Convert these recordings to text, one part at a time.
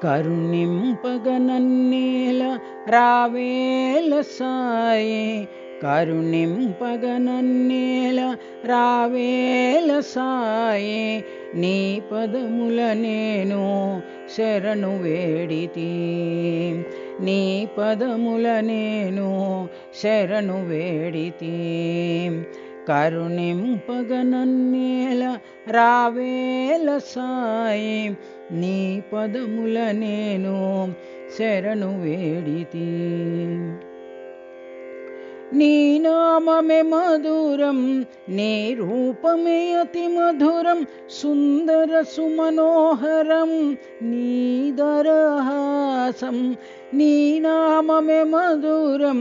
కరుణింపగ నన్నేల రావేల సాయి, కరుణింపగ నన్నేల రావేల సాయి. నీ పదముల నేను శరణు వేడితి, నీ పదముల నేను శరణు వేడితి. కరుణింపగ నన్నేల రావేల సాయి, నీ పదముల నేను శరణు వేడితి. నీ నామమే మధురం, నీ రూపమే అతి మధురం, సుందర సుమనోహరం నీ దరహాసం. నీ నామమే మధురం,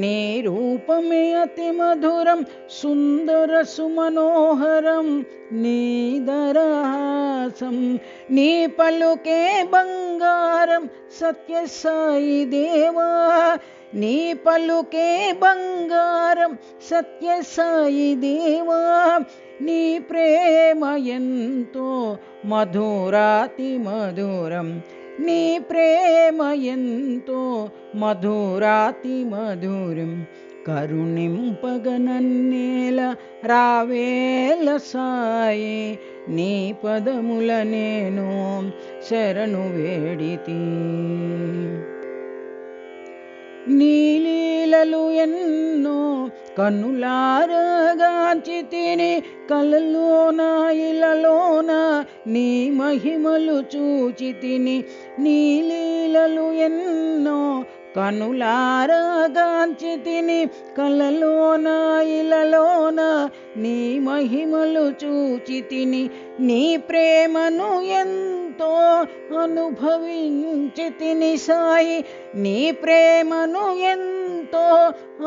నీ రూపమే అతి మధురం, సుందర సుమనోహరం నీ దరహాసం. నీ పలుకే బంగారం సత్య సాయి దేవా, నీ పలుకే బంగారం సత్య సాయి దేవా. నీ ప్రేమ ఎంతో మధురాతి మధురం, నీ ప్రేమ ఎంతో మధురాతి మధురం. కరుణింపగ నన్నేల రావేల సాయి, నీ పదముల నేను శరణు వేడితి. నీ లీలలు ఎన్నో కన్నులారగాంచితిని, కలలోన ఇలలోన నీ మహిమలు చూచితిని. నీ లీలలు ఎన్నో కనులారగాంచితిని, కలలోన ఇలలోన నీ మహిమలు చూచితిని. నీ ప్రేమను ఎంతో అనుభవించితిని సాయి, నీ ప్రేమను ఎంతో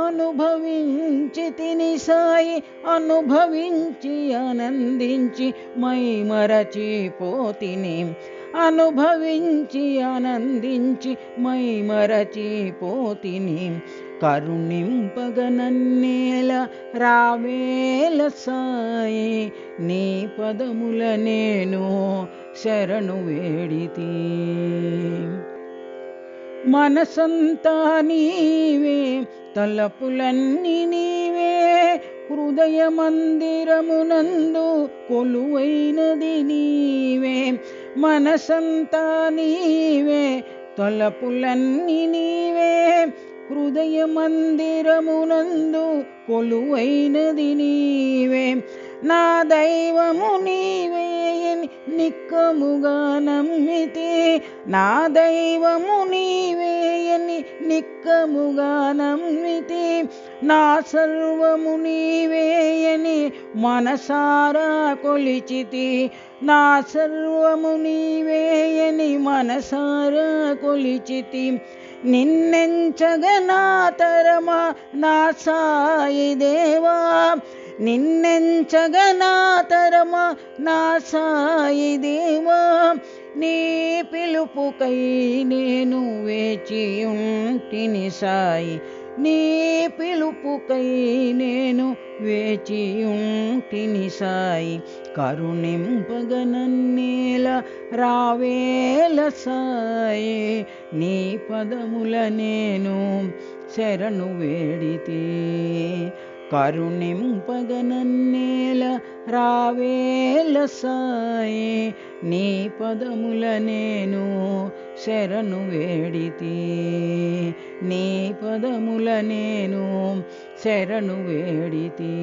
అనుభవించితిని సాయి. అనుభవించి ఆనందించి మై మరచిపోతిని, అనుభవించి ఆనందించి మై మరచిపోతిని. కరుణింపగ నన్నేల రావేల సాయి, నీ పదముల నేను శరణు వేడితి. మనసంతా నీవే, తలపులన్నీ నీవే, హృదయ మందిరమునందు కొలువైనది నీవే. మనసంతా నీవే, తలపులన్నీ నీవే, హృదయ మందిరమునందు కొలువైనది నీవే. నా దైవము నీవే నిక్కముగా నమ్మితి, నా దైవము నీవే నిక్కముగా నమ్మితి. నా సర్వము నీవేయని మనసారా కొలిచితి, నా సర్వము నీవేయని మనసారా కొలిచితి. నిన్నెంచగ నా తరమా నా సాయి దేవా, నిన్నెంచగ నా తరమా నా సాయి దేవా. నీ పిలుపుకై నేను వేచియుంటిని సాయి, నీ పిలుపుకై నేను వేచియుంటిని సాయి. కరుణింపగ నన్నేల రావేల సాయి, నీ పదముల నేను శరణు వేడితి. కరుణింపగ నన్నేల రావేల సాయి, నీ పదముల నేను శరణు వేడితి. నీ పదముల నేను శరణు వేడితి,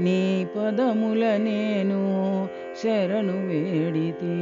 నీ పదముల నేను శరణు వేడితి.